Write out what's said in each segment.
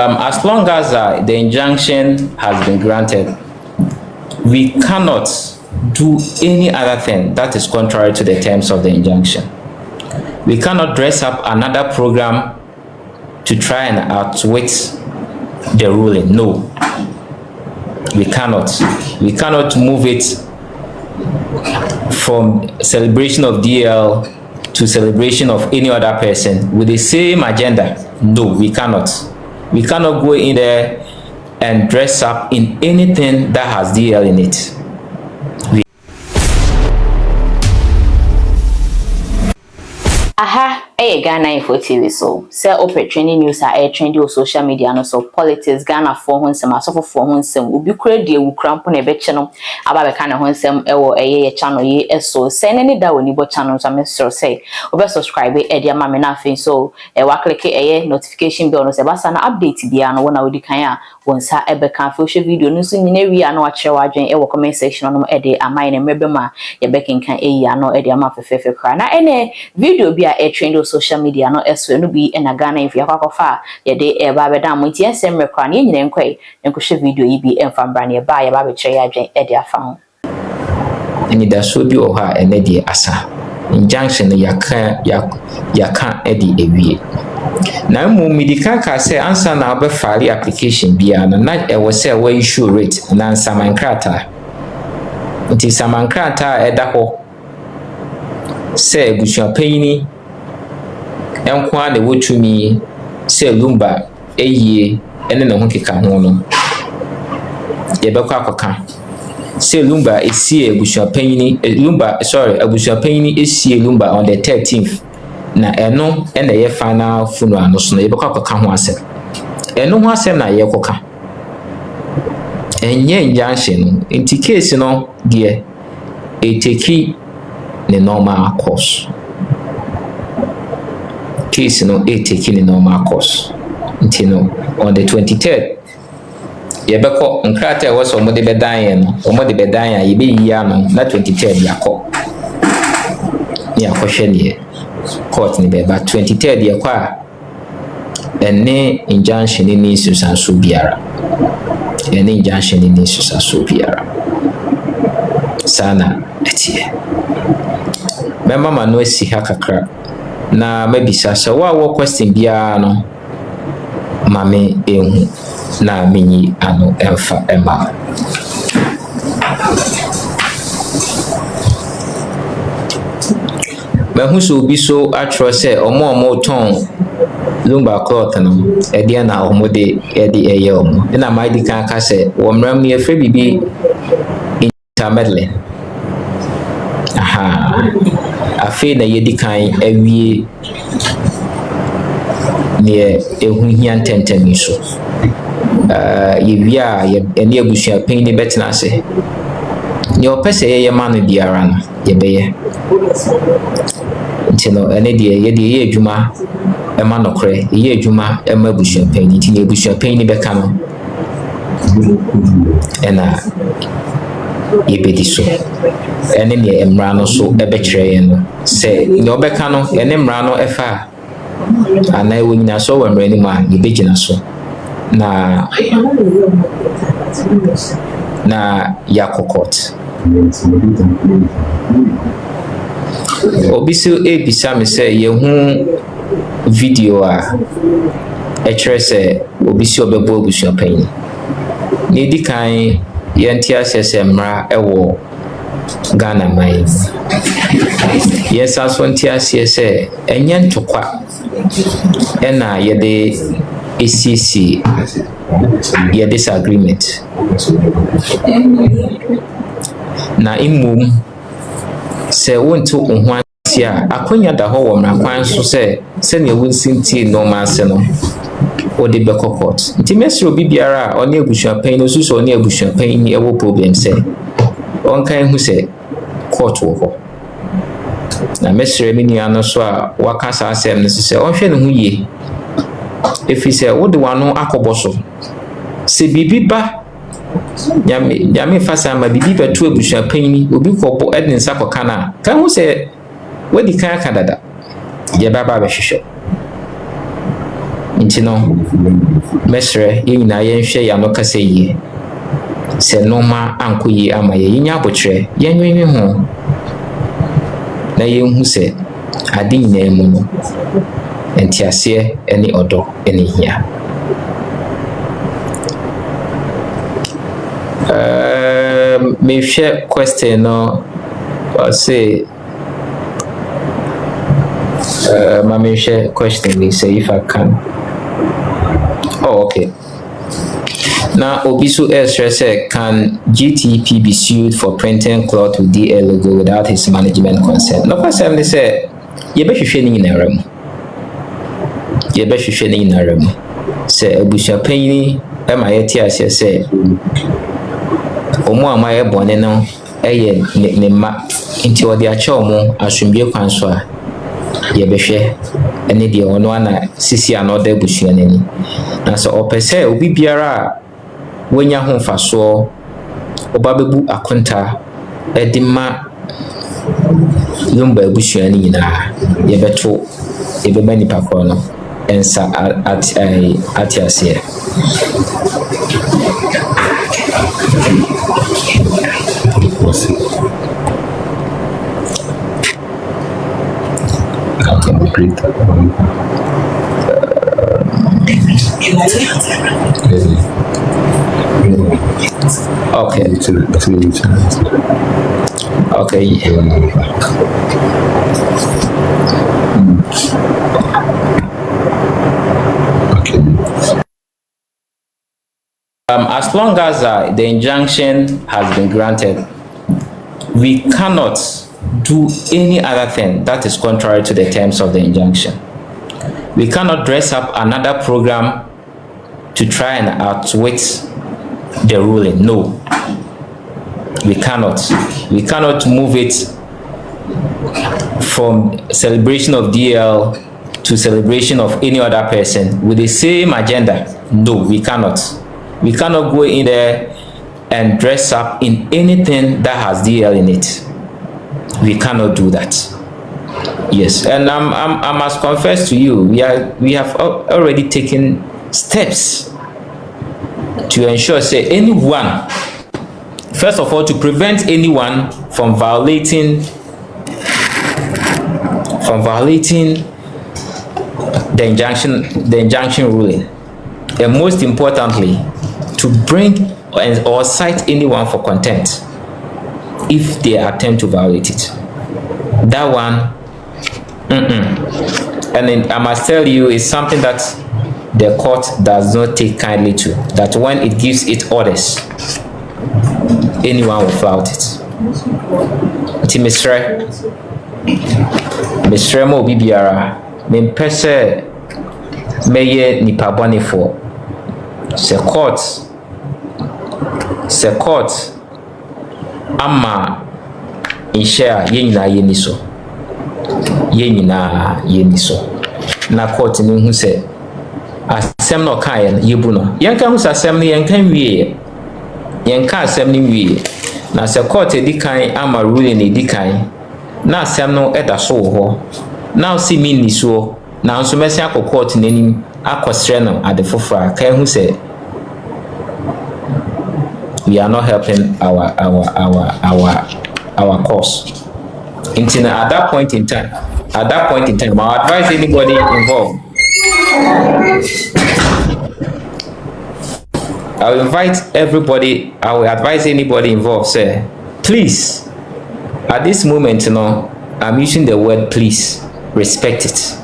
As long as the injunction has been granted, we cannot do any other thing that is contrary to the terms of the injunction. We cannot dress up another program to try and outwit the ruling. No, we cannot. We cannot move it from celebration of DL to celebration of any other person with the same agenda. No, we cannot. We cannot go in there and dress up in anything that has DL in it. Aha, Ghana.info.tv so say open trending news are trending on social media no so politics Ghana for honsem asofo for honsem obi kura die wu krampo na beche no aba be kana honsem ewo channel ye eso say any da woni bo channel so me so say obe subscribe e dia ma me na afin so wa click notification bell no say basa na update bia no wona odi kan a wonsa ebe kan fa show video no so nyina wi a na wa kire wa dwen e wo comment section no e de amai na mebe ma ye be kenkan e ya no e de ama fefefe kra na ene video bia e trend on social media no eso no bi na Ghana if yakwakofa ye de e ba be dan mo tie nsem rekra na nyina nkwai nko show video yi bi emfa mbra na ye ba ye ba be kire ya dwen e de afa ho eni da so bi o ha ene de asa injunction yaka edi ewie na mu medika ka say answer na be file application bia na e wo say we issue rate na samankrata nti samankrata eda ho say ebusuan panyini enkwa de wotumi say lumba eyie ene ne ho keka ho no ye be kwa akoka say lumba esie ebusuan panyini ebusuan panyini esie lumba on the 13th na eno ene ye final funeral no so na ye be kwa akoka ho asem eno ho asem na ye koka enye injunction nti case no de eteki the normal course. Case no taking the normal course. Until on the 23rd, yebeko nkrata was omode bedan no, omode bedan ya yebe yia no na 23rd yakọ. Ni akọhwe ne court ni be but 23rd yakọ ene injunction ni susanso biara. Ene injunction ni susanso biara. Sana etie. Mama no esi ha kakra na mabisa so wa question bia no mame ehu na minyi ano emfa ema mahu so bi so atro se omo ton lumba cloth no e dia na omode e di eye omo na mai di kan ka se wo mram ye fre bibi intermedley aha afi na yedi kan awie ne ehu hian tentemi so ye wia ye ene abusua pen ni betina ase ne opese ye ma no biara no ye beye ntino ene de ye adwuma e ma nokre ye adwuma e ma abusua pen ni ti ne abusua pen ni beka no ena yebedi so ene ne emra no so ebe kire no se ne obeka no ene emra no efa ana ewo nyina so wa emra ni ma yebegina so na yakokot obiso ebisa me se ye hu video a kire se obiso obebo obusu pan ni dikan yenti asese mra ewo Ghana mai yes aso nti asese enye ntokwa ena yede ECC ye disagreement na imum se wonto ohwa tia akonya da ho wo mra kwan so se ne wonsinti no ma se no odi be court nti mesro bibiara oni abusua pan no suso oni abusua pan ni ewo problem se on kan hu se court wo ho na mesro mi ni ano so a wakasa asem ne se on hwe ne hu ye efi se wo de wano akoboso se bibiba nyame fasa ma bibiba tu abusua pan ni obi kopo edin sakoka na kan hu se wadi kan kadada ye baba be hwehwe nti no mesre ye nyina ye nhwe ya no kasa yi se noma anko yi ama ye nya abotre ye nwenwe ho na ye hu se ade nyina mu no entiase ene odo ene hia me share question no say my share question we say if I can. Oh, okay. Now Obisu stress can GTP be sued for printing cloth with DL logo without his management consent? No person they say you be hwehwe ni na ram. You be hwehwe ni na ram. Say Obusha panyi e ma yeti ase say omo ama ye bone no eye ne ma nti odi a che omo asomdwe kwan so a ye behwe ene de ono ana sisi anoda busua nani na so opese obi biara wonya ho faso oba bebu akonta edima yomba busua ni nyina ye beto ye beba ni pakro no ensa ati ase Okay. As long as the injunction has been granted, we cannot do any other thing that is contrary to the terms of the injunction. We cannot dress up another program to try and outwit the ruling. No, we cannot. We cannot move it from celebration of DL to celebration of any other person with the same agenda. No, we cannot. We cannot go in there and dress up in anything that has DL in it. We cannot do that. Yes, and I must confess to you, we have already taken steps to ensure, say, anyone, first of all, to prevent anyone from violating the injunction ruling, and most importantly, to bring or cite anyone for contempt if they attempt to violate it. That one, and then I must tell you, it's something that the court does not take kindly to. That when it gives it orders, anyone will flout it. Ti Mr. Mo bibiara, me pese meye nipa bone for. Se court ama inshare yenyina yeniso. Yenyina yeniso. Na court ni hu se asem no kan yebu no. Yenka hu se asem ni yenka wie. Yenka asem ni wie. Na se court edi kan ama ruling edi kan. Na asem no eda so ho. Na o si mi ni so. Na nso mesi akọ n'anim akọsre no adefofra kan hu se we are not helping our cause. Until at that point in time, I advise anybody involved. I will advise anybody involved, say, please, at this moment, I'm using the word please, respect it.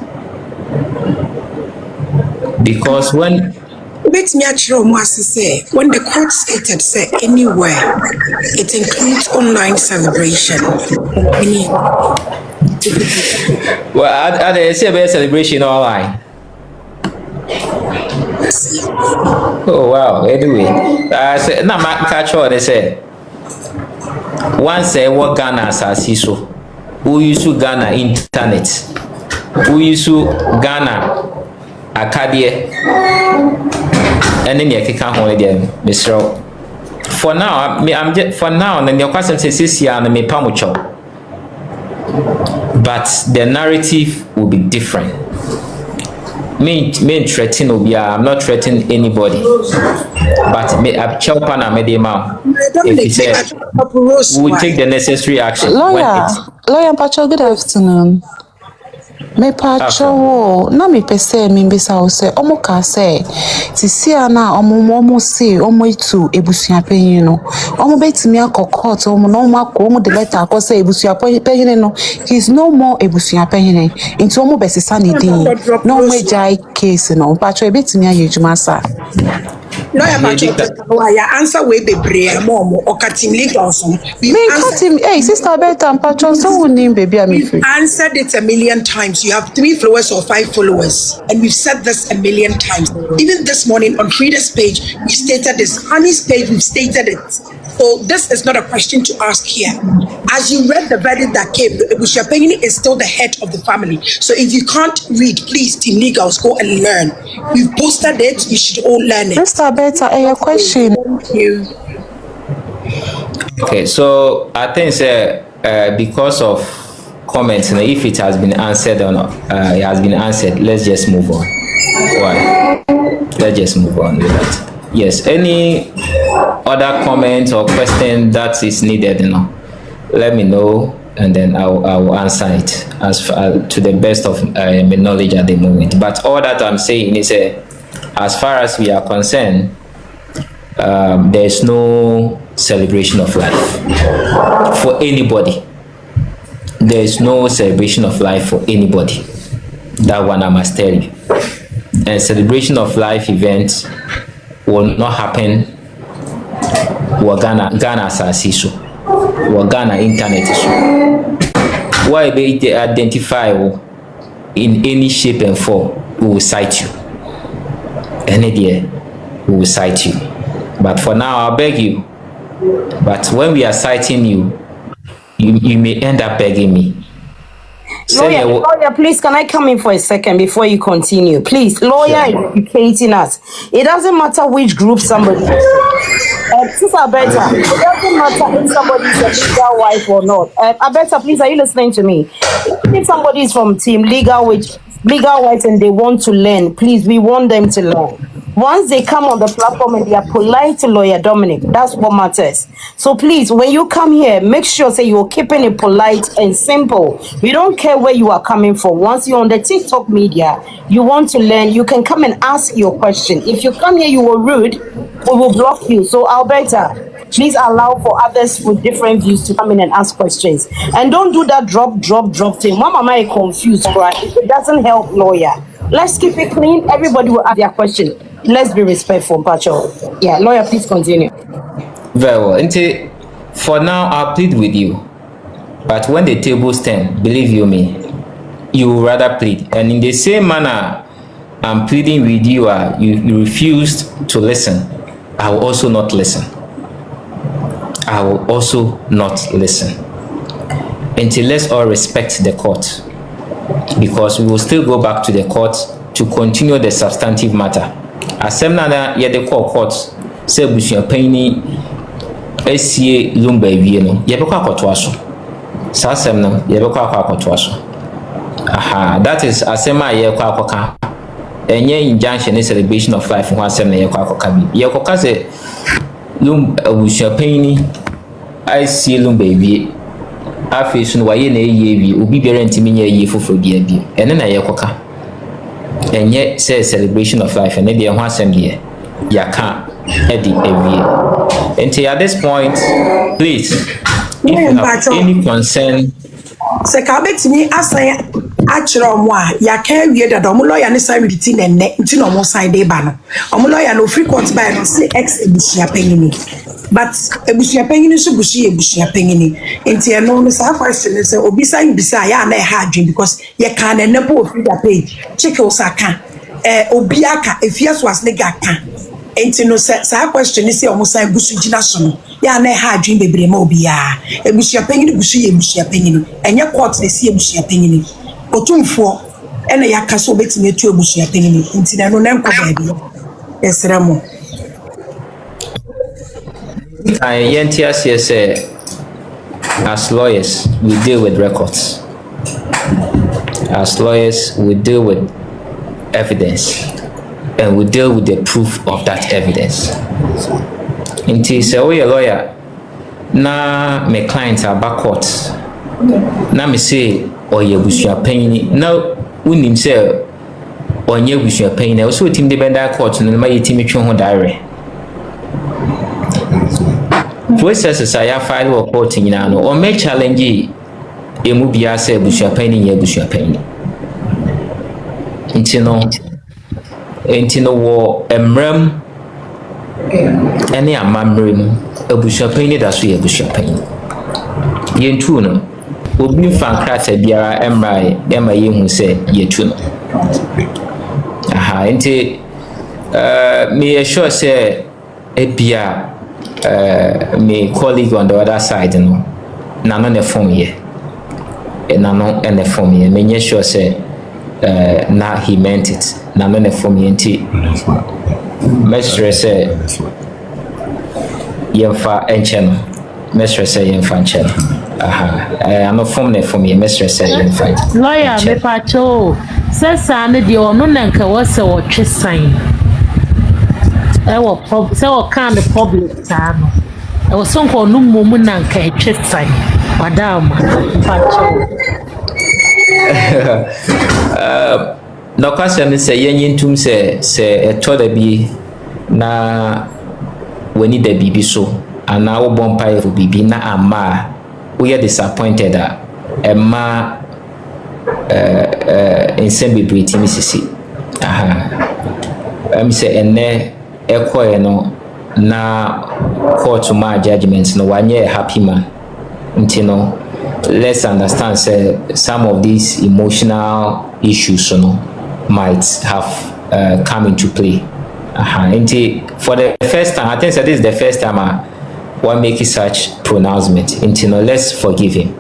Because when the court stated, say, anywhere, it includes online celebration. Well, I say about celebration online. Oh wow! Anyway, I said, "Na catch what they say." Once say what Ghana as so, who use Ghana internet, who use Ghana Acadie. And then you can hold them, Mr. For now, I'm just for now, and your question says, and me pamucho. But the narrative will be different. me threaten Obia. I'm not threatening anybody. But me I help and medema. If he said we will take the necessary action. Lawyer Pacho, good afternoon. Me Pacho, na me pese me bisa o se omo ka se ti si ana omo se omo itu ebusua panyin no omo betimi akọ omo no omo akọ omo de letter akọ se ebusua panyin no he's no more ebusua panyin into omo besisa ne din no omo jai case no Pacho betimi ayejuma sa. Lawyer Pacho, answer way be brave mom or team legal some. Me cut him. Hey, sister Berta and Pacho, so we name baby I'm free. Answered it a million times. You have 3 followers or 5 followers, and we've said this a million times. Even this morning on Frida's page, we stated this. Honey's page, we've stated it. So this is not a question to ask here. As you read the verdict that came, Ghpagetv is still the head of the family. So if you can't read, please, team legals, go and learn. We've posted it. You should all learn it. Mr. Berta, a question. Thank you. Okay, so I think because of comments, if it has been answered or not, it has been answered. Let's just move on. Why? Let's just move on with that. Yes. Any other comment or question that is needed, let me know, and then I will answer it as to the best of my knowledge at the moment. But all that I'm saying is, as far as we are concerned, there is no celebration of life for anybody. There is no celebration of life for anybody. That one I must tell you. And celebration of life events will not happen with Ghana Sasiso, with Ghana Internet. Why they identify in any shape and form, we will cite you. Any day, we will cite you. But for now, I beg you. But when we are citing you, you may end up begging me. Lawyer, please, can I come in for a second before you continue? Please, lawyer is educating us. It doesn't matter which group somebody is. Sister Alberta, it doesn't matter if somebody is a legal wife or not. Alberta, please, are you listening to me? If somebody is from team legal wives and they want to learn, please, we want them to learn. Once they come on the platform and they are polite to Lawyer Dominic, that's what matters. So please, when you come here, make sure say you're keeping it polite and simple. We don't care where you are coming from. Once you're on the TikTok media, you want to learn, you can come and ask your question. If you come here, you were rude, we will block you. So Alberta, please allow for others with different views to come in and ask questions. And don't do that drop thing. Mama might confused, right? It doesn't help lawyer. Let's keep it clean. Everybody will ask their question. Let's be respectful, Pacho. Yeah, lawyer, please continue. Very well. And for now, I'll plead with you. But when the tables turn, believe you me, you will rather plead. And in the same manner, I'm pleading with you, you refused to listen. I will also not listen. I will also not listen. Until let's all respect the court. Because we will still go back to the court to continue the substantive matter. Assembly ye the court say busuan panyi esie lumba wie no ye bekọ akoto aso sa asem no ye bekọ akoto aso aha that is asema ye kọ akoka enye injunction celebration of life ho asem na ye kọ akoka bi ye kọ ka say busuan panyi esie lumba wie afi so no waye na eye wie obi bere ntimi nya eye foforo bia bi ene na ye kọ ka and yet say celebration of life and the assembly yaka edi every. And at this point, please, if you have any concern, Sekabetini asaya achiro mwa yaka wie da domo lawyer ne say read tin enne nti no mo sign dey ba no omo lawyer no free court by no say ex ebusia panyini but ebusia panyini so ebusia panyini nti e no say question say obi sign bisa ya na e ha adwen because ye can na po free da page check osaka obi aka efiaso as ne ga kan nti no say question say omo sign busu gina so no ya na ha adwen bebre ma obi ya ebusia panyini ebusia panyini enye court na si ebusia panyini otumfo ene yaka so betime tu ebusia panyini nti na no na nko ba bi esremo Ahintasemtv say as lawyers we deal with records. As lawyers we deal with evidence, and we deal with the proof of that evidence. Until say we a lawyer, na my clients are back court. Na me say or ye busua panyin. Now unim say or ye busua panyin. Also team the benda court no ma yetimi twe ho direct. Processes I file or court nyina no or make challenge emu bia say busua panyin ye busua panyin. Intino wo emrem ene amamrem abusua panyin da so ye busua panyin. Yentu no obi fan krata biara emma yehu se yetu no. Aha enti me sure say ebia me colleague on the other side no na no ne form ye na no ene form ye me sure say na he meant it na no ne form ye enti mestre say yemfa enche no mestre say yemfa enche no. Aha I'm not from ye mestre say yemfa lawyer me pacho sesa ne de ono na nka wose wo twesan say what kind of public time? I was so called no moment and Ghpagetv, madam. No question say yen tum say a toda be na we need the BB so and now bumpire for BB na ama we are disappointed that Emma in celebrity Mississippi. Say ene ekoye no na court my judgments no one year happy man until let's understand say some of these emotional issues might have come into play. Until for the first time I think that this is the first time I want making such pronouncement until let's forgive him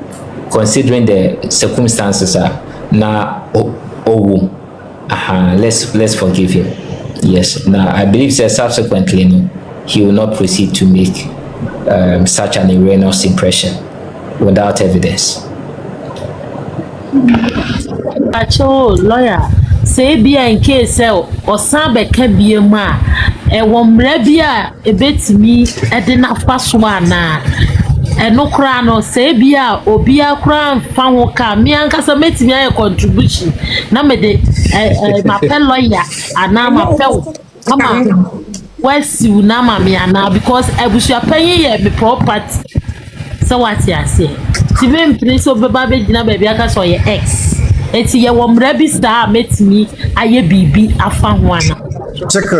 considering the circumstances na let's forgive him. Yes, now I believe that subsequently he will not proceed to make such an erroneous impression without evidence. Pacho lawyer say be in case or sambe kabie ma e womre bia e betimi e de na faswa na e no kra no say bia obi akra fa ho ka me ankasa metimi aye contribution na me de ma pe lawyer ana ma pe ama wasi na ma me ana because ebusua panyin ye me property so what ya say ti be mprise obeba be gina ba bia ka so ye ex eti ye womra bi star metimi aye bibi afa ho ana check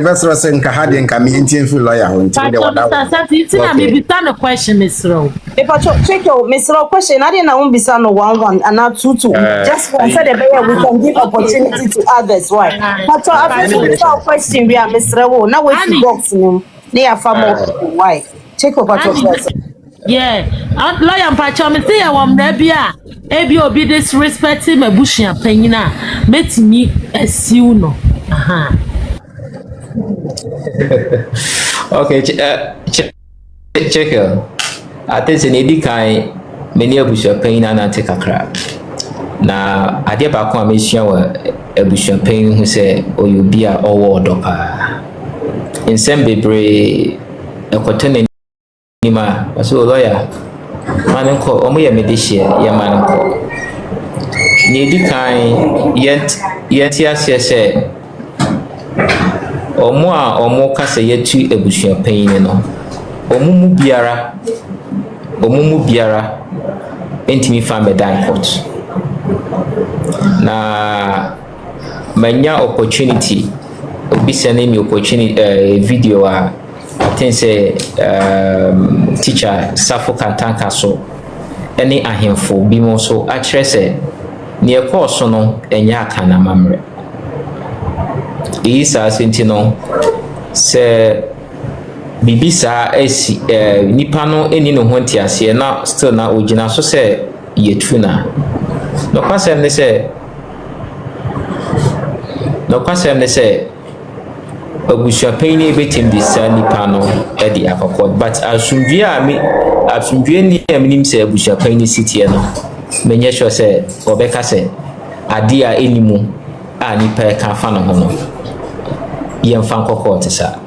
best sen ka hade nka me ntie fi lawyer ho ntie de wada it's na me bi tan question misro e pacho check your misro question I didn't know bisa no 1-1 and now 2-2 just one said we can give opportunity to others why pacho after question we are misro now we to box him they are far more why check your pacho yeah lawyer pacho me say womra bia ebi obi disrespecting mabushia panyina metimi asiu no Okay, check I think in kai many abusua panyina na take akra na ade ba ko amesua wa abusua panyin hu say oyobi a owo odopa insem bebre ekotene nima so lawyer man ko omo ye medihie ye man ko ni di kan yet say omo kasa yetu abusua panyin no omo mu biara entimi fa medan court na manya opportunity obi send me opportunity video I think say teacher Safo Kantanka so any ahemfo bi mo so a kire say ne e course no enya aka na mamre isa senti no se bibisa esi nipa no eni no ho ntiase na still na ogina so se yetuna no kwasem ne se abusua panyin betim bisa nipa no e di akokọ but asumdue ni eminim se abusua panyin sitie no menye sure se obeka se ade a enimu a nipa ka fa no ho no yɛmfa nkɔ court sa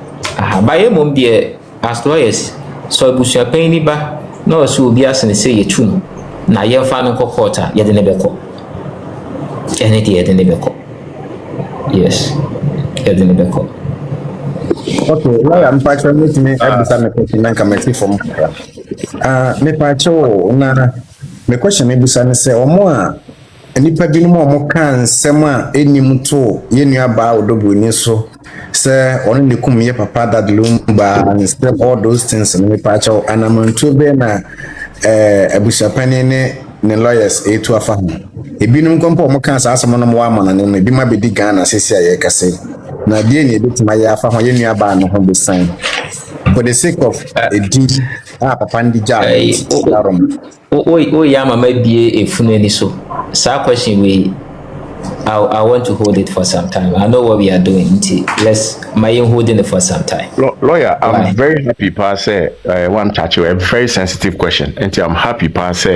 ba yɛ mom deɛ as lawyers so abusuapan ni ba na ɔso obi asene sɛ yɛtu no na yɛmfa no nkɔ court a yɛde ne bɛkɔ ɛne deɛ yɛde ne bɛkɔ yes yɛde ne bɛkɔ. Okay, lawyer mpacho metime abisa me question na nka meti from me pacho na me question ebisa ne sɛ omo a nipa bi no mo kan nsɛm a enim to ye nua ba odobroni so sɛ ɔno ne kum ye papa dadlumba and step all those things me pacho anamantu be na abusapani ne lawyers etu afa ho ebinum kompo mo kan sa asɛm no mo wa amana ne ebi ma bedi Ghana sesi aye kase na die ne betima ya afa ho ye nua ba no ho be sign for the sake of a deed papa ndi job ya mama bie efunu ni so sa question I want to hold it for some time. I know what we are doing. Let's holding it for some time. Lawyer, I'm very happy pass one touch a very sensitive question. And I'm happy pass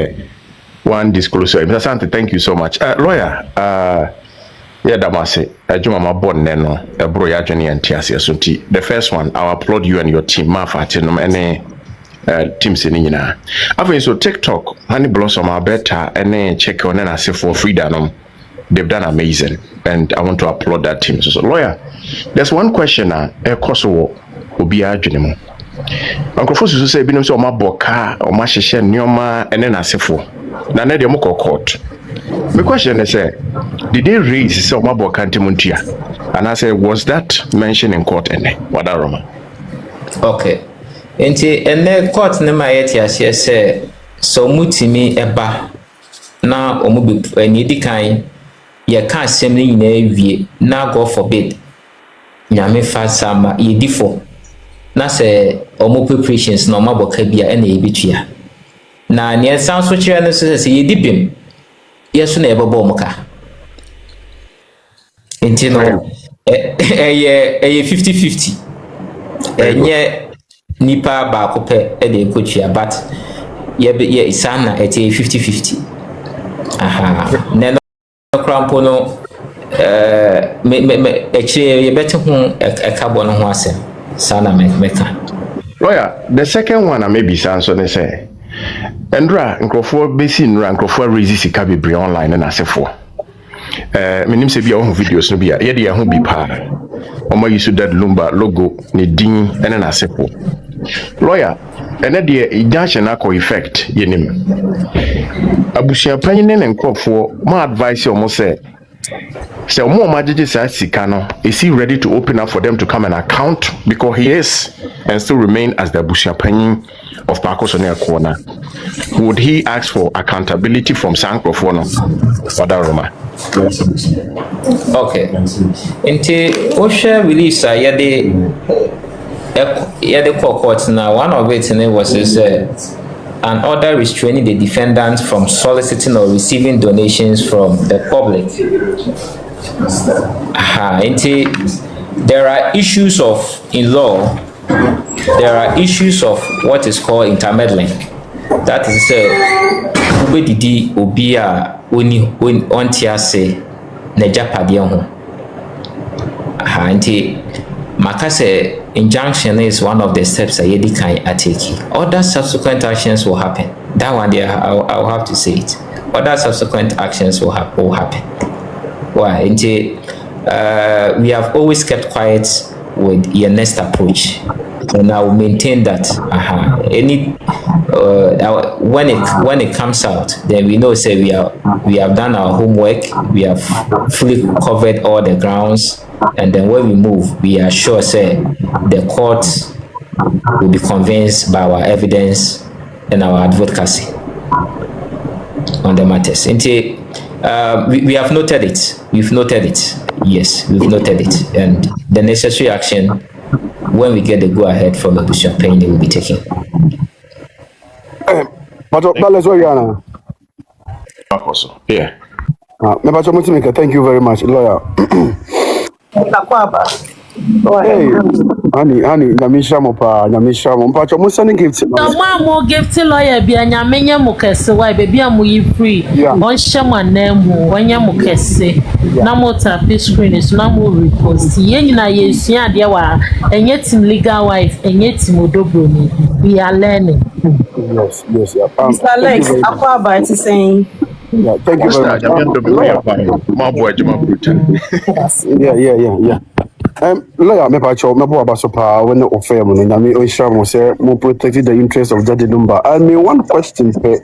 one disclosure. Mr. Sante, thank you so much. Lawyer, yeah, damase. Jumama born neno. Bro, ya journey and tiasi asunti. The first one, I applaud you and your team. Mafatinum any team sinina. After so TikTok, honey blossom are better and check on and say for freedom. They've done amazing, and I want to applaud that team. So lawyer, there's one question Akosua obi adwenemu. Uncle Fosu say binom say o ma boka o ma hyehyɛ nneoma ene na asefo. Na na de mo court. My question is did they raise say o ma boka ntimuntua? And I say was that mentioned in court ene? Wada Roma. Okay. Enti ene court ne ma yeti ahye say so mutimi eba na omo be ani di kan ye ka asem ni nyina wie na God forbid nyame fa sama ye difo na se omo preparations na omo boka bia e na ye bitua na ne san so kire no se ye dibim yeso na ye bobo omo ka enti no ye 50-50 enye nipa ba ko pe e de kotua but ye sana e 50-50 aha ne crampo no actually you better a carbon ho asem sana meka. Lawyer, the second one I maybe answer they say Endra nkrofo besi nra nkrofo raise sika bebre online na asefo menim se bia ho videos no bia ye de ho bi pa omo use that lumba logo ne din ene na asefo. Lawyer, ene de injunction akọ effect yenim abusia panyin ne nkrofo ma advice omo say omo magije sa sika no is he ready to open up for them to come and account because he is and still remain as the abusia panyin of Akosua corner. Would he ask for accountability from Sankrofo no Wada Roma? Okay. Into Osha release yade court now one of it was an order restraining the defendants from soliciting or receiving donations from the public. There are issues of in law. There are issues of what is called intermeddling. That is ubedidi obia oni ontiase na japade ho. Makase injunction is one of the steps that yedi kan atake. Other subsequent actions will happen. That one there I'll have to say it. Other subsequent actions will happen. Why? We have always kept quiet with your next approach, and I will maintain that. When it comes out, then we know say we have done our homework, we have fully covered all the grounds, and then when we move, we are sure say the court will be convinced by our evidence and our advocacy on the matters. We have noted it. We've noted it. Yes, we've noted it, and the necessary action when we get the go ahead from the champagne will be taken. But that is what you are. Yeah. Thank you very much, lawyer. Hey, honey, Nyamisha Mopa, Nyamisha Mopa, I'm sending gifts. The more gift lawyer be a nyamenya mukese why baby am we free. On shama name when ya mukese. Na mo tap screen is na mo repost. Yen na yesia dia wa enye team legal wife enye team odobro ni. We are learning. Yes. Mr. Alex, Aqua about saying. Yeah, thank you very much. Yeah. Lawyer, me pacho, me bo abaso pa when the offer mo na me o share mo say mo protect the interest of Daddy Lumba. I mean one question pe,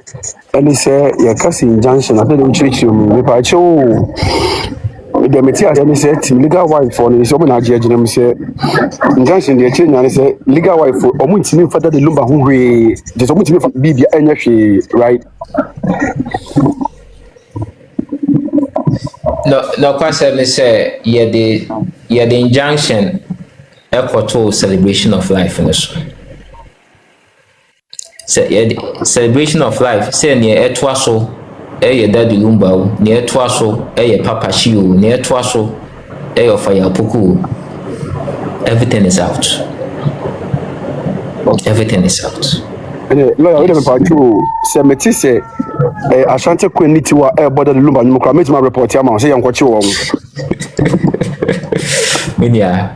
and he say your cousin Injunction. I don't treat you me pacho. The material and he said legal wife for ni so mo na judge na me say Injunction dey change and he say legal wife for omo ntimi fa Daddy Lumba ho hwe. Just omo ntimi fa bibia enya hwe, right? No, question me say the injunction to celebration of life in this. Say the celebration of life. Say near etwaso, Daddy Lumba, near etwaso, Papa Shee, near etwaso, Fire Puku. Everything is out. Everything is out. Lawyer, we don't pacho. Say meti say. Ashanti Queen Nitiwa border the Lumba Nuka made my report yama say yankwachi wo. Minia.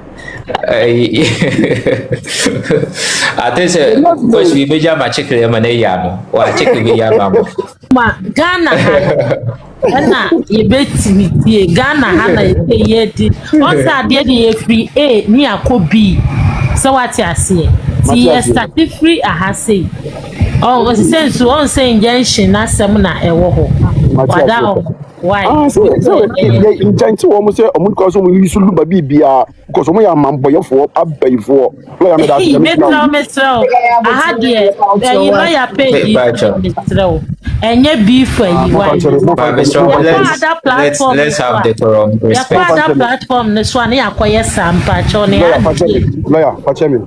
I think say because we measure my check the money yano. Or check the yama. Ma Ghana na yebeti mi Ghana hana yedi. Once ade dey free A ni akobi. So what you say? Ti start free ahase. Oh, was saying so on saying Injunction na semina ewo ho. Wada why? So Injunction almost say omo ko so mo use Lumba bibia because omo ya mamboyo for abayfo. Lawyer me that. Mr. I had there. You know your pay. Mr. Enye beef you why? Let's have decorum. Respect. Other platform this one ya kwaye sampa chone. Lawyer, watch me.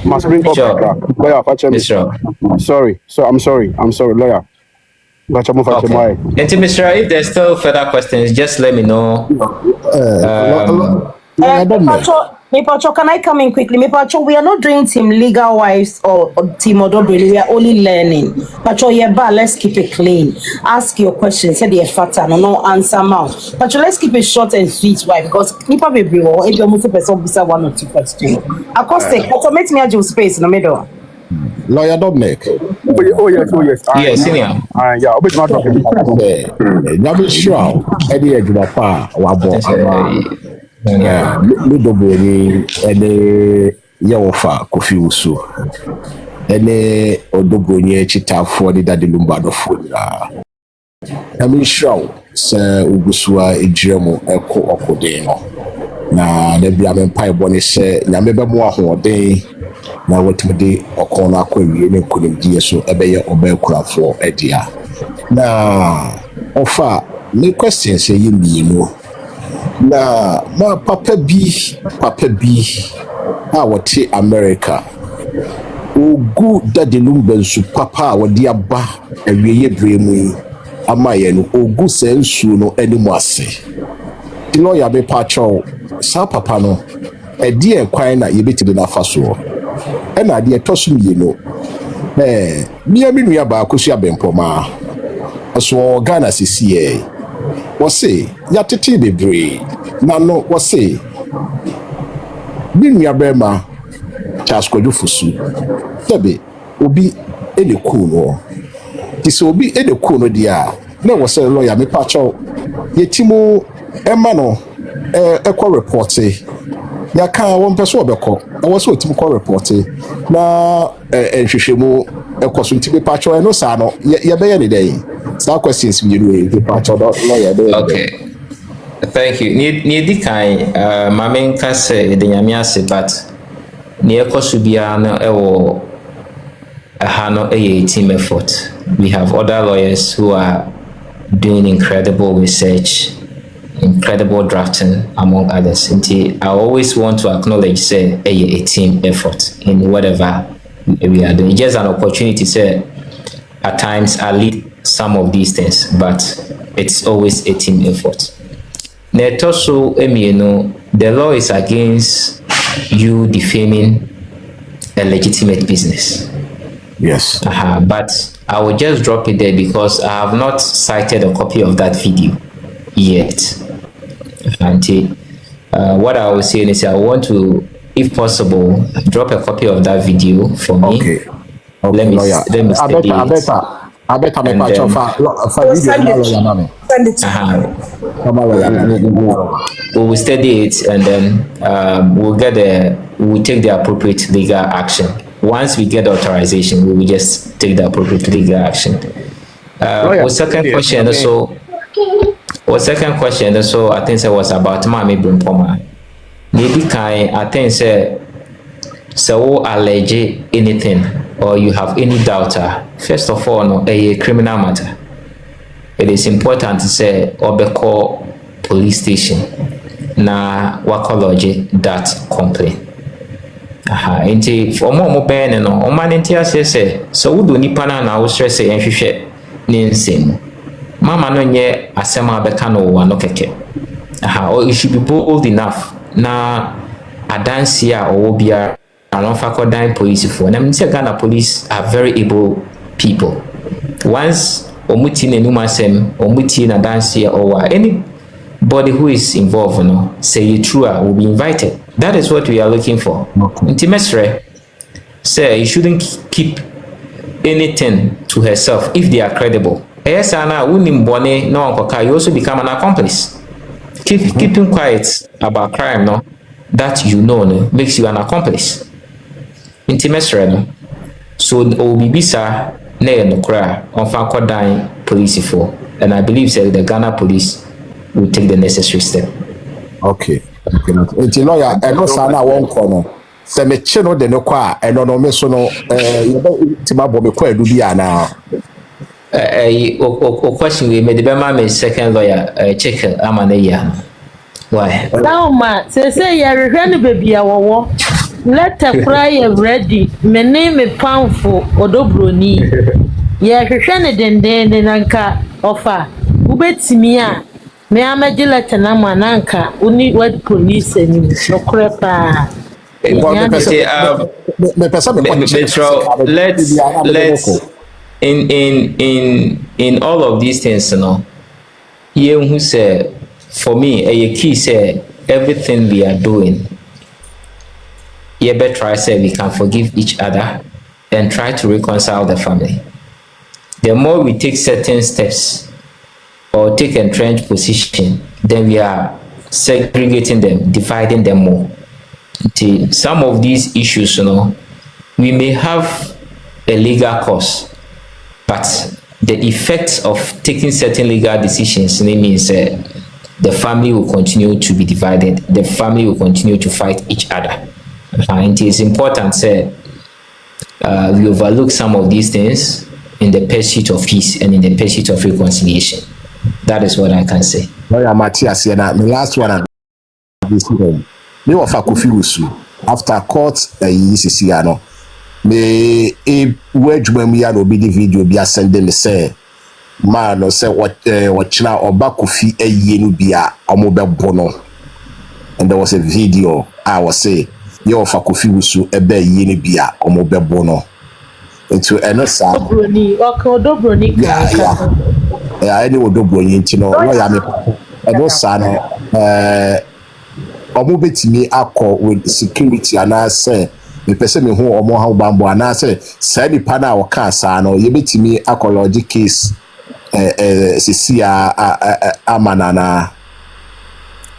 Must bring up. Lawyer, watch me. Sorry. I'm sorry, lawyer. Okay. Mr. If there's still further questions, just let me know. Mepacho, can I come in quickly? Mepacho, we are not doing team legal wives or team odobri. We are only learning. Pacho, let's keep it clean. Ask your questions. Say the fata, no answer now. Pacho, let's keep it short and sweet, why? Because people will be if you're multiple person, bisa 1 or 2 questions. Acoustic, Pacho, make me a space in the middle. Lawyer Dominic. Oh yes. Yes, senior. Yeah, I'll be talking. Nabi Shroud, Eddie Edwapa, Wabo, Ludoboni, Ede Yawafa, Kofi Usu, Ede Odoboni, Chita for the Daddy Lumba of food. Nabi Shroud, Sir Ugusua, Ejremo, Eko Okodeno. Na Nebia Empire Bonnie said, Nameba Moa, na wetimede okona akwawie ne nkonimdie so ebeye obekurafo edia na ofa me questions yi mienu na ma papa bi a wote America ogu Daddy Lumba nsu papa a wodi aba awieye bremu yi amaye no ogu sensu no animu ase tino ya be pacho sa papa no edi ekwan na yebetide na faso ena de etosum yeno mia minua ba Akosua bempoma so Ghana CCA wo say ya tete bebre na no wo say minua bema chaskodu fusu tebe obi eleku no ti so obi eleku no dia na wo say lawyer me pacho yetimu ema no ekọ reporte ya ka won person obekọ na wo so otimi kọ reporte na ehwehwemu ekoso ntimi pacho eno sa no ye be ye ne dey sa questions we do pacho lawyer dey. Okay, thank you. Ni di kan mamen ka se de nyame ase but ni ekoso bia no ewo aha no a team effort. We have other lawyers who are doing incredible research, incredible drafting, among others. And I always want to acknowledge, say, a team effort in whatever we are doing. Just an opportunity, say, at times I lead some of these things, but it's always a team effort. Netoso emieno the law is against you defaming a legitimate business. Yes. But I will just drop it there because I have not cited a copy of that video yet. And what I will say is I want to, if possible, drop a copy of that video for me. Okay. Let me study it. I better make a Send it. We will study it and then we'll take the appropriate legal action. Once we get authorization, we will just take the appropriate legal action. Second question also, I think it was about Mami Brimpoma. Maybe I think so allege anything or you have any doubt, first of all, no, a criminal matter. It is important to say Obeko police station na wakology that complaint. Inti for more ben no o man ntia say so wo do nipa na wo stress enhwehwe ne nsem mama no nye asem abeka no wa no keke or you should be bold enough na adansi a owo bia alon fakodan police for na mti Ghana police are very able people. Once omuti ne numa asem omuti na dansi or anybody who is involved, no, say it true, will be invited. That is what we are looking for. Intimesre say you shouldn't keep anything to herself if they are credible. Yes, Anna, women bone no uncle, you also become an accomplice. Keeping quiet about crime, no, that you know, no, makes you an accomplice. Intimesre, no. So Obibisa ne no cry on Fankodan police for, and I believe say the Ghana police will take the necessary step. Okay. Nti lawyer eno sana won kono se me che no de no kwa eno no me so no ti ma bo me kwa edu bia na o question we made be ma me second lawyer check amana ya why now ma say ya rehwe no bebia wowo let cry ready me name me pamfo odobroni ya hwehwe ne denden nanka ofa ubetimi a me amagila tena mananka uni what police ni no crepa let's in all of these things, you know, you who say for me a key say everything we are doing, you better try say we can forgive each other and try to reconcile the family. The more we take certain steps or take a entrenched position, then we are segregating them, dividing them more. Some of these issues, you know, we may have a legal cause, but the effects of taking certain legal decisions means the family will continue to be divided, the family will continue to fight each other. And it is important we overlook some of these things in the pursuit of peace and in the pursuit of reconciliation. That is what I can say. Lawyer Matthias, my last one. Me offer Kofi Wusu after court ECC ano. Me wage when we had obi the video be sending me say man no say what china oba Kofi no bia omo be bono. And there was a video I was say me offer Kofi Wusu ebe ye no bia omo be bono. Into enosa Dobroni any Dobroni ntino lawyer me enosa no omo betimi akọ with security and I say me pese me hu omo ha bambo and I say say di pa na o kan sa no ye betimi akọ lodge case sisi amanana.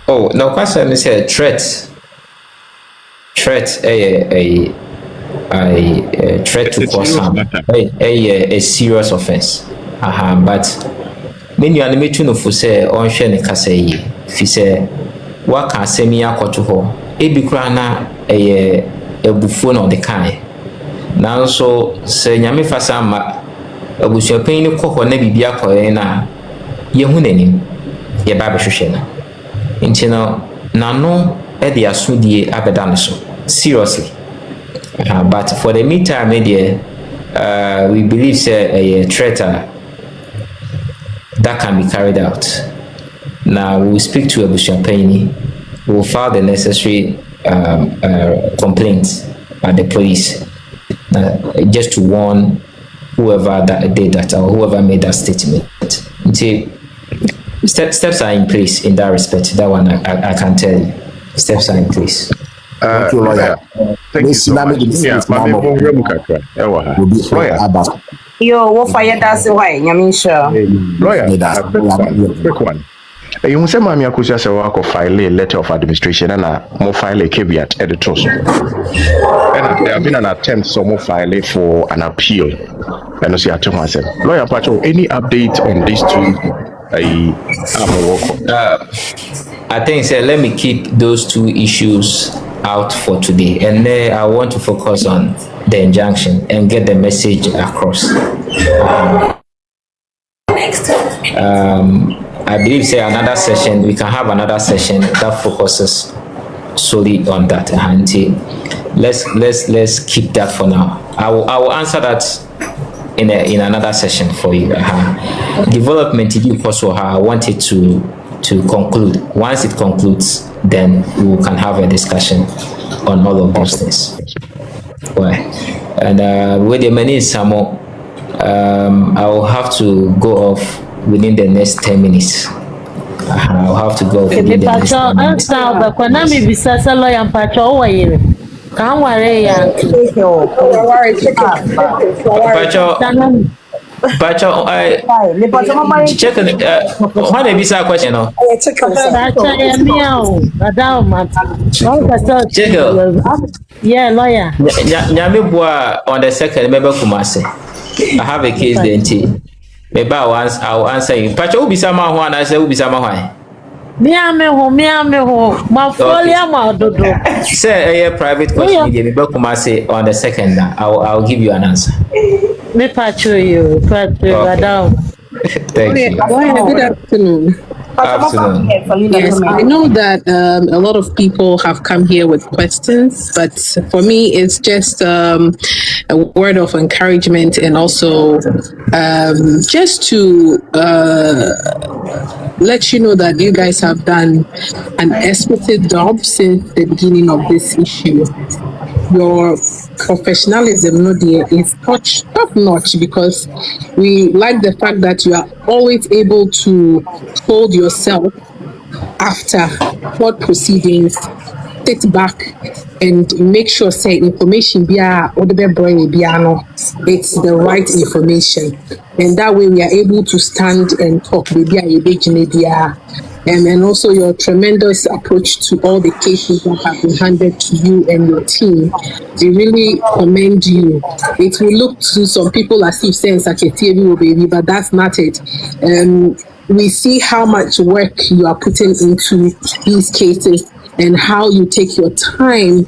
Oh no, question is a threat a threat to cause harm, a serious offense. But many animation of say on share kasa yi fi say what can say me akoto ho e bi kra na ebufuo na de kan na so say nyame fasa ma abusuapan ni kokko na bibia koye na ye hu nanim ye ba be hwehwe na nti no na no e de asodie abeda no so seriously. But for the meantime media we believe say a threat that can be carried out. Now we will speak to Abushapeni. we'll file the necessary complaints at the police, just to warn whoever that did that or whoever made that statement. See, steps are in place in that respect. That one I can tell you. Steps are in place. Thank you, lawyer. Thank you so much. Yeah, lawyer. Yo, what fire does why? I mean, sure. Lawyer, quick one. You say Mami Akosua Serwaa ko file a letter of administration and more file a caveat at the trust. And there have been an attempt so more file for an appeal. And I say to myself, Lawyer Pacho, any update on these two? I think so, let me keep those two issues out for today, and then I want to focus on the injunction and get the message across. I believe say another session, we can have another session that focuses solely on that. Let's keep that for now. I will answer that in another session for you. Development Akosua, I want it to conclude. Once it concludes, then we can have a discussion on all of those things. Why? And with the many some more, I will have to go off within the next 10 minutes. I'll have to go within the next 10 minutes. Can't worry, Pacho, check when they be a question. Yeah, lawyer. Nyamibwa on the second member Kumase. I have a case then. Maybe I'll answer you. Pacho will be someone who I say will be someone why. My folio, say a private question. Maybe Kumase on the second. I'll give you an answer. Me Pacho you, madam. Thank you. Good afternoon. Yes, I know that a lot of people have come here with questions, but for me, it's just a word of encouragement and also just to let you know that you guys have done an expected job since the beginning of this issue. Your professionalism is top notch, because we like the fact that you are always able to hold yourself after court proceedings, sit back and make sure say information it's the right information, and that way we are able to stand and talk. And also your tremendous approach to all the cases that have been handed to you and your team. We really commend you. It will look to some people as if saying such a TV baby, but that's not it. We see how much work you are putting into these cases and how you take your time.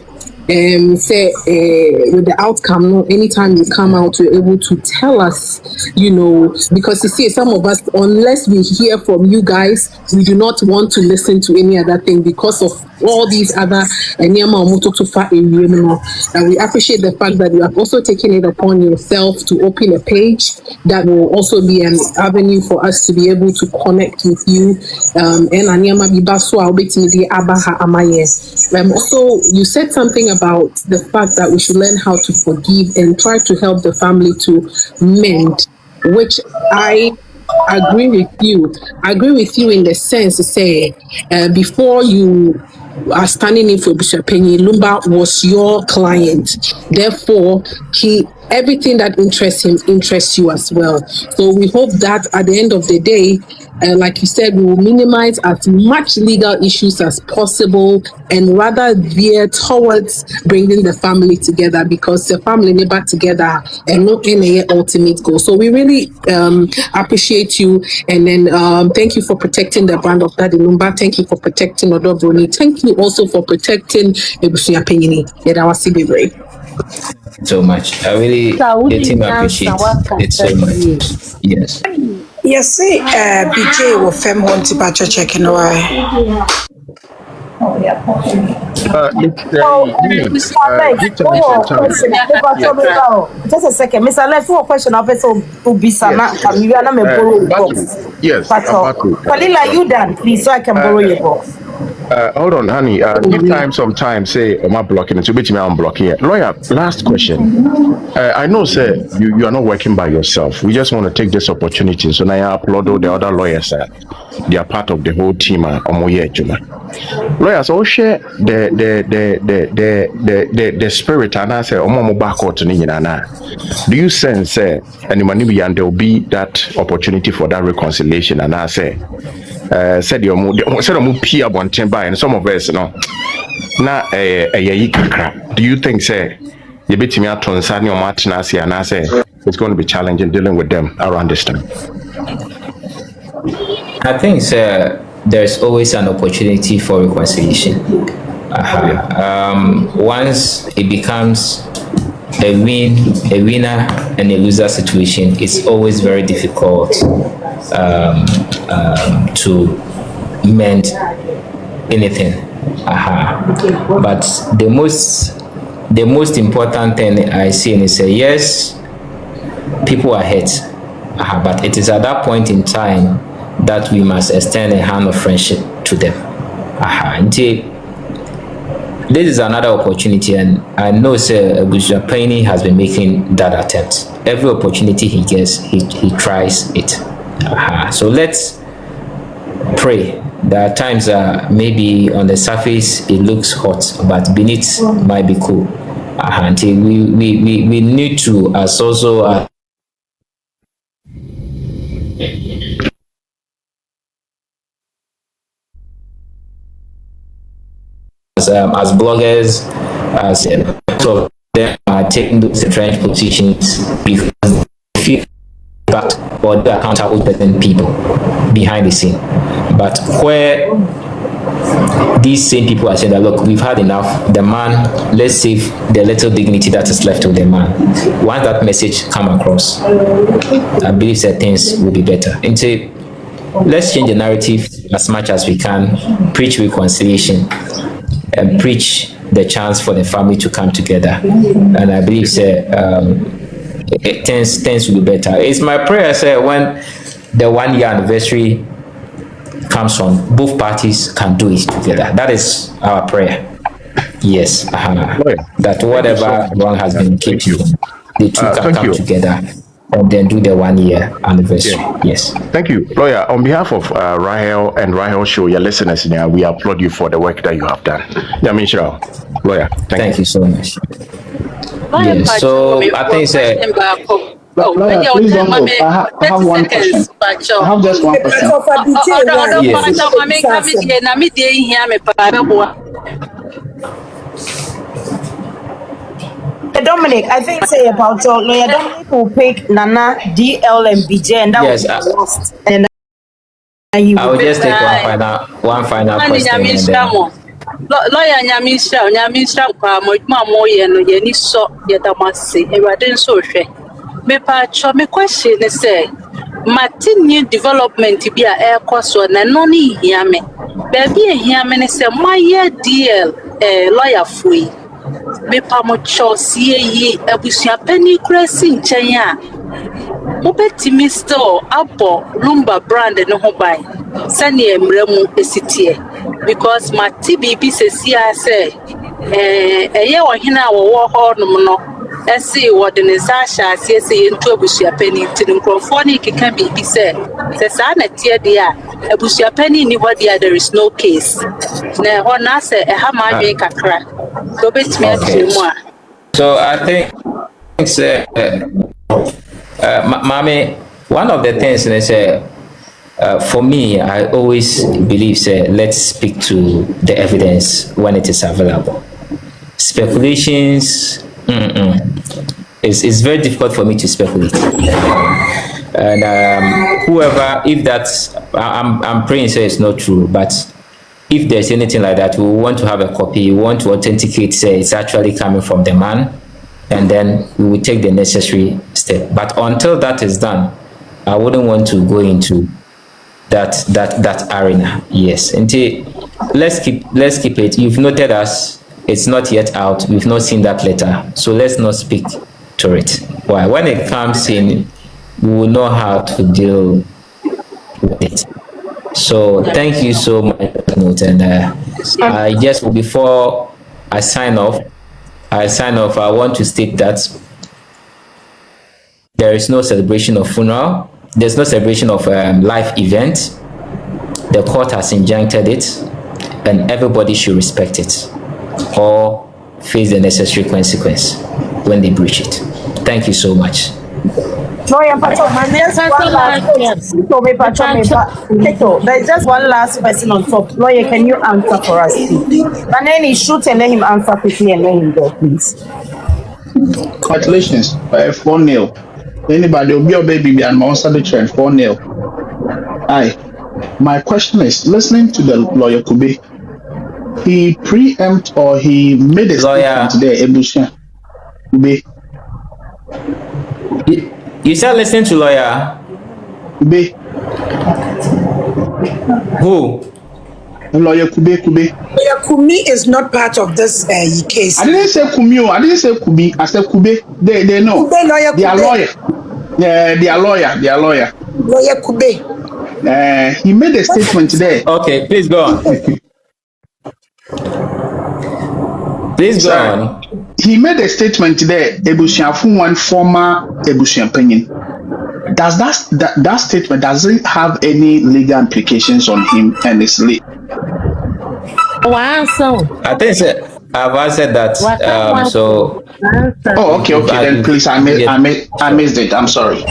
With the outcome, anytime you come out, you're able to tell us, because you see, some of us, unless we hear from you guys, we do not want to listen to any other thing because of all these other and we appreciate the fact that you have also taken it upon yourself to open a page that will also be an avenue for us to be able to connect with you. Also, you said something about the fact that we should learn how to forgive and try to help the family to mend, which I agree with you. I agree with you in the sense to say, before you are standing in for Bishop Penny, Lumba was your client. Therefore, everything that interests him interests you as well. So we hope that at the end of the day, like you said, we will minimize as much legal issues as possible and rather veer towards bringing the family together, because the family never together and not any ultimate goal. So we really appreciate you, and then thank you for protecting the brand of Daddy Lumba. Thank you for protecting Odobroni. Thank you also for protecting Ebusuya Penyini. So much. I really appreciate it so much. Yes. Yes, BJ will fem want to patch checking away. Just a second, Mr. Let's do a question of it. To be sana, you are not a borrow box. Yes, Kalila, you done, please, so I can borrow your box. Hold on, honey. Give time some time. Say, am I blocking it? So, bet me I'm blocking it. Lawyer, last question. I know, sir, you are not working by yourself. We just want to take this opportunity. So now I applaud all the other lawyers. They are part of the whole team. Lawyers, all share the spirit. And I say, do you sense, and there will be that opportunity for that reconciliation? And I say, said you peer one by and some of us no na do you think say you bet me out on Sunday or Martinez and I say it's going to be challenging dealing with them around this time? I think there's always an opportunity for reconciliation. Once it becomes a winner and a loser situation, it's always very difficult to mend anything. But the most important thing I see is yes, people are hurt, but it is at that point in time that we must extend a hand of friendship to them. This is another opportunity, and I know Ghpagetv has been making that attempt. Every opportunity he gets, he tries it. So let's pray. There are times maybe on the surface it looks hot, but beneath might be cool. Until we need to as bloggers, as so them are taking those entrenched positions because they feel that or they are accountable to certain people behind the scene. But where these same people are saying that, look, we've had enough, the man, let's save the little dignity that is left with the man. Once that message come across, I believe that things will be better. And so let's change the narrative as much as we can, preach reconciliation, and preach the chance for the family to come together. And I believe things will be better. It's my prayer, when the 1 year anniversary comes on, both parties can do it together. That is our prayer. Yes. That whatever wrong has been kept, the two can come together and then do the 1 year anniversary. Yes. Thank you, lawyer. On behalf of Rahel and Rahel Show, your listeners, we applaud you for the work that you have done. Lawyer, thank you so much. Yes. So I think Lawyer, please don't go. I have one question. I have just one question. Dominic, I think say about your lawyer. Dominic will pick Nana, DL, and BJ, and that was last. And I will just take one final question. Lawyer Nyamisha kwa mo ye no ye ni so ye damase ewade nso hwe me pa cho me question say Martin new development bi a ekoso na no ni hia me ba bi ehia me ne say my DL lawyer foi me pa mo cho sie yi abusua pani krasi nchen a mo betimi still abo lumber brand no ho bai sani emremu esitie because my TBB says say year ohina wo ho no esi wodinizasha say into abusua pani tin nkrofo ni keka bibi say sa na tie dia abusua pani ni what there is no case na ho na say ha ma adwen kakra so betimi atemu a. So I think Mami, one of the things they say for me, I always believe let's speak to the evidence when it is available. Speculations, it's very difficult for me to speculate. And whoever, if that's, I'm praying it's not true, but if there's anything like that, we want to have a copy, we want to authenticate, say it's actually coming from the man, and then we will take the necessary step. But until that is done, I wouldn't want to go into that arena. Yes. And let's keep it. You've noted us. It's not yet out. We've not seen that letter. So let's not speak to it. Why? When it comes in, we will know how to deal with it. So thank you so much. And I just before I sign off, I want to state that there is no celebration of funeral. There's no celebration of life event. The court has injuncted it, and everybody should respect it or face the necessary consequence when they breach it. Thank you so much. Lawyer, there's just one last person on top. Lawyer, can you answer for us, please? My name is Shoot and let him answer quickly and let him go, please. Congratulations, 4-0. Anybody will be your baby and answer the trend 4-0. Aye. My question is, listening to the lawyer Kube, he preempt or he made a statement today, Ebusha Kube. You said listening to lawyer Kube. Who? Lawyer Kube. Lawyer Kumi is not part of this case. I didn't say Kumio. I didn't say Kubi. I said Kube. They know. Kube, lawyer they are Kube. lawyer. Yeah, they are lawyer. Lawyer Kube. He made a statement today. Okay, please go on. Please go on. He made a statement today. Ebushiafu, one former Ebushian opinion. Does that statement doesn't have any legal implications on him and his league? Wow, so I think I've answered that. So. Oh, okay. Then please, I missed it. I'm sorry.